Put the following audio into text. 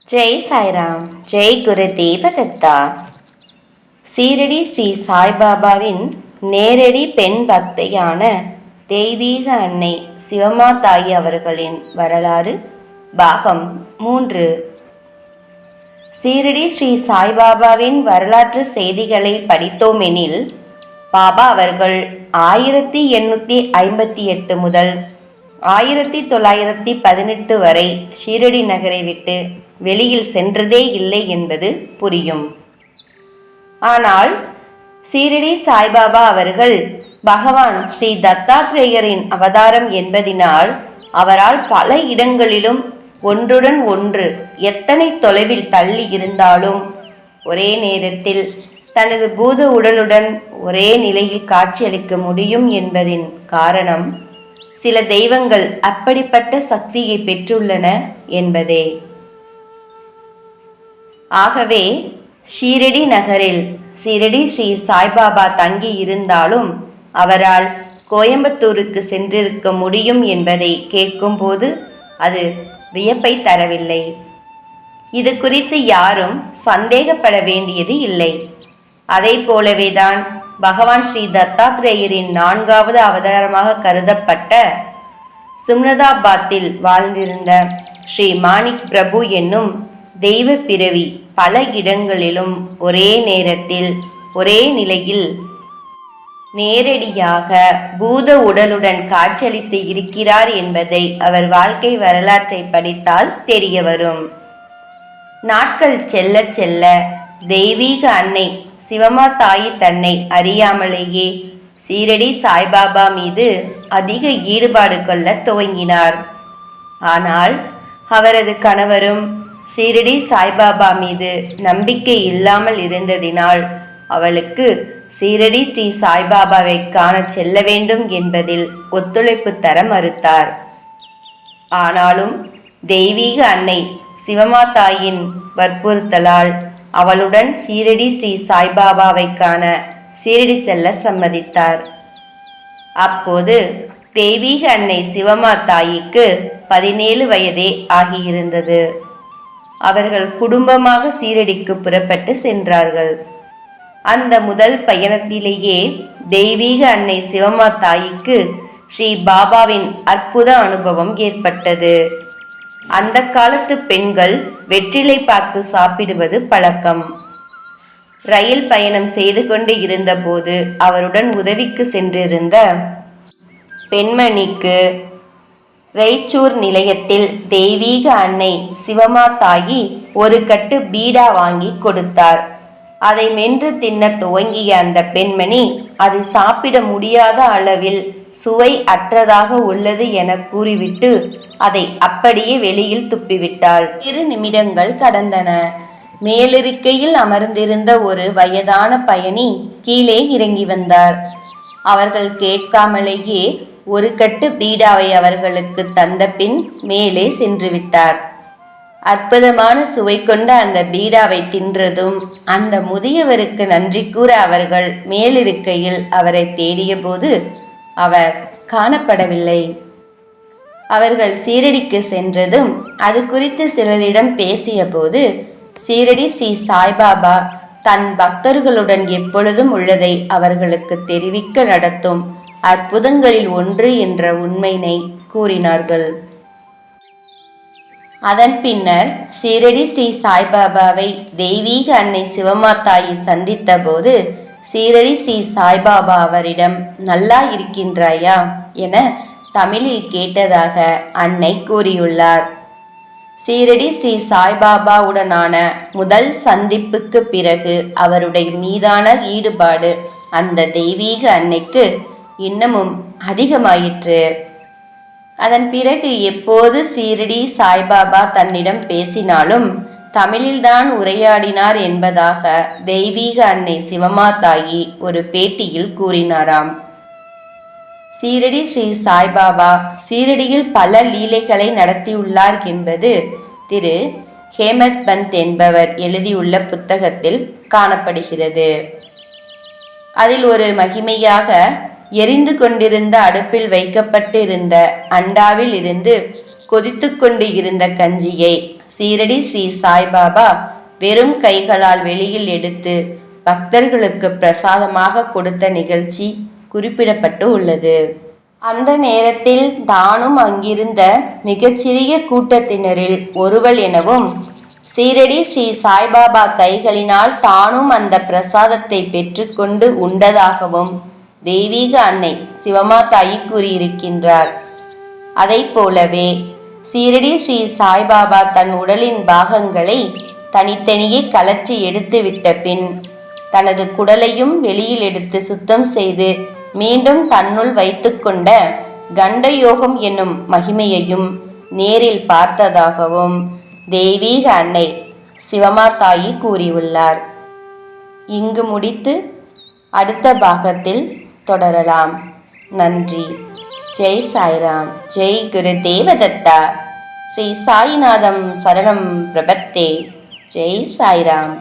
ஜெய் சாய்ராம். ஜெய் குரு தேவதத்தா. சீரடி ஸ்ரீ சாய்பாபாவின் நேரடி பெண் பக்தையான தெய்வீக அன்னை சிவமா தாயி அவர்களின் வரலாறு பாகம் 3. சீரடி ஸ்ரீ சாய்பாபாவின் வரலாற்று செய்திகளை படித்தோமெனில், பாபா அவர்கள் 1858 முதல் 1918 வரை ஷீரடி நகரை விட்டு வெளியில் சென்றதே இல்லை என்பது புரியும். ஆனால் சீரடி சாய்பாபா அவர்கள் பகவான் ஸ்ரீ தத்தாத்ரேயரின் அவதாரம் என்பதினால் அவரால் பல இடங்களிலும் ஒன்றுடன் ஒன்று எத்தனை தொலைவில் தள்ளி இருந்தாலும் ஒரே நேரத்தில் தனது பூத உடலுடன் ஒரே நிலையில் காட்சியளிக்க முடியும் என்பதின் காரணம் சில தெய்வங்கள் அப்படிப்பட்ட சக்தியை பெற்றுள்ளன என்பதே. ஆகவே ஷீரடி நகரில் சீரடி ஸ்ரீ சாய்பாபா தங்கி இருந்தாலும் அவரால் கோயம்புத்தூருக்கு சென்றிருக்க முடியும் என்பதை கேட்கும்போது அது வியப்பை தரவில்லை. இது குறித்து யாரும் சந்தேகப்பட வேண்டியது இல்லை. அதை போலவேதான் பகவான் ஸ்ரீ தத்தாத்ரேயரின் 4வது அவதாரமாக கருதப்பட்ட சும்னதாபாத்தில் வாழ்ந்திருந்த ஸ்ரீ மாணிக் பிரபு என்னும் தெய்வ பிறவி பல இடங்களிலும் ஒரே நேரத்தில் ஒரே நிலையில் நேரடியாக பூத உடலுடன் காட்சியளித்து இருக்கிறார் என்பதை அவர் வாழ்க்கை வரலாற்றை படித்தால் தெரிய வரும். நாட்கள் செல்ல செல்ல தெய்வீக அன்னை சிவமா தாயி தன்னை அறியாமலேயே சீரடி சாய்பாபா மீது அதிக ஈடுபாடு கொள்ள துவங்கினார். ஆனால் அவரது கணவரும் சீரடி சாய்பாபா மீது நம்பிக்கை இல்லாமல் இருந்ததினால் அவளுக்கு சீரடி ஸ்ரீ சாய்பாபாவை காண செல்ல வேண்டும் என்பதில் ஒத்துழைப்பு தர மறுத்தார். ஆனாலும் தெய்வீக அன்னை சிவமா தாயின் வற்புறுத்தலால் அவளுடன் சீரடி ஸ்ரீ சாய்பாபாவை காண சீரடி செல்ல சம்மதித்தார். அப்போது தெய்வீக அன்னை சிவமா தாயிக்கு 17 வயதே ஆகியிருந்தது. அவர்கள் குடும்பமாக சீரடிக்கு புறப்பட்டு சென்றார்கள். அந்த முதல் பயணத்திலேயே தெய்வீக அன்னை சிவமா தாயிக்கு ஸ்ரீ பாபாவின் அற்புத அனுபவம் ஏற்பட்டது. அந்த காலத்து பெண்கள் வெற்றிலை பாக்கு சாப்பிடுவது பழக்கம். ரயில் பயணம் செய்து கொண்டு இருந்தபோது அவருடன் உதவிக்கு சென்றிருந்த பெண்மணிக்கு ரெய்ச்சூர் நிலையத்தில் தெய்வீக அன்னை சிவமா தாயி ஒரு கட்டு பீடா வாங்கி கொடுத்தார். அதை மென்று தின்ன துவங்கிய அந்த பெண்மணி அதை சாப்பிட முடியாத அளவில் சுவை அற்றதாக உள்ளது என கூறிவிட்டு அதை அப்படியே வெளியில் துப்பிவிட்டாள். 2 நிமிடங்கள் கடந்தன. மேலிருக்கையில் அமர்ந்திருந்த ஒரு வயதான பயணி கீழே இறங்கி வந்தார். அவர்கள் கேட்காமலேயே ஒரு கட்டு பீடாவை அவர்களுக்கு தந்த பின் மேலே சென்று விட்டார். அற்புதமான சுவை கொண்ட அந்த பீடாவை தின்றதும் அந்த முதியவருக்கு நன்றி கூற அவர்கள் மேலிருக்கையில் அவரை தேடிய போது அவர் காணப்படவில்லை. அவர்கள் சீரடிக்கு சென்றதும் அது குறித்து சிலரிடம் பேசிய போது சீரடி ஸ்ரீ சாய்பாபா தன் பக்தர்களுடன் எப்பொழுதும் உள்ளதை அவர்களுக்கு தெரிவிக்க நடத்தும் அற்புதங்களில் ஒன்று என்ற உண்மையினை கூறினார்கள். அதன் பின்னர் சீரடி ஸ்ரீ சாய்பாபாவை தெய்வீக அன்னை சிவமா தாயி சந்தித்த போது சீரடி ஸ்ரீ சாய்பாபா அவரிடம் நல்லா இருக்கின்றாயா என தமிழில் கேட்டதாக அன்னை கூறியுள்ளார். சீரடி ஸ்ரீ சாய்பாபாவுடனான முதல் சந்திப்புக்கு பிறகு அவருடைய மீதான ஈடுபாடு அந்த தெய்வீக அன்னைக்கு இன்னமும் அதிகமாயிற்று. அதன் பிறகு எப்போது சீரடி சாய்பாபா தன்னிடம் பேசினாலும் தமிழில்தான் உரையாடினார் என்பதாக தெய்வீக அன்னை சிவமா தாயி ஒரு பேட்டியில் கூறினாராம். சீரடி ஸ்ரீ சாய்பாபா சீரடியில் பல லீலைகளை நடத்தியுள்ளார் என்பது திரு ஹேமத் பந்த் என்பவர் எழுதியுள்ள புத்தகத்தில் காணப்படுகிறது. அதில் ஒரு மகிமையாக எரிந்து கொண்டிருந்த அடுப்பில் வைக்கப்பட்டிருந்த அண்டாவில் இருந்து கொதித்து கொண்டு இருந்த கஞ்சியை சீரடி ஸ்ரீ சாய்பாபா வெறும் கைகளால் வெளியில் எடுத்து பக்தர்களுக்கு பிரசாதமாக கொடுத்த நிகழ்ச்சி குறிப்பிடப்பட்டு உள்ளது. அந்த நேரத்தில் தானும் அங்கிருந்த மிகச்சிறிய கூட்டத்தினரில் ஒருவள் எனவும், சீரடி ஸ்ரீ சாய்பாபா கைகளினால் தானும் அந்த பிரசாதத்தை பெற்றுக்கொண்டு உண்டதாகவும் தெய்வீக அன்னை சிவமாதாயி கூறியிருக்கின்றார். அதை போலவே சீரடி ஸ்ரீ சாய்பாபா தன் உடலின் பாகங்களை தனித்தனியே கலற்றி எடுத்துவிட்ட பின் தனது குடலையும் வெளியில் எடுத்து சுத்தம் செய்து மீண்டும் தன்னுள் வைத்துக்கொண்ட கண்டயோகம் என்னும் மகிமையையும் நேரில் பார்த்ததாகவும் தெய்வீக அன்னை சிவமாதாயி கூறியுள்ளார். இங்கு முடித்து அடுத்த பாகத்தில் தொடரலாம். நன்றி. ஜெய் சாய்ராம். ஜெய் குரு தேவதத்தா. ஸ்ரீ சாய்நாதம் சரணம் பிரபத்தே. ஜெய் சாய்ராம்.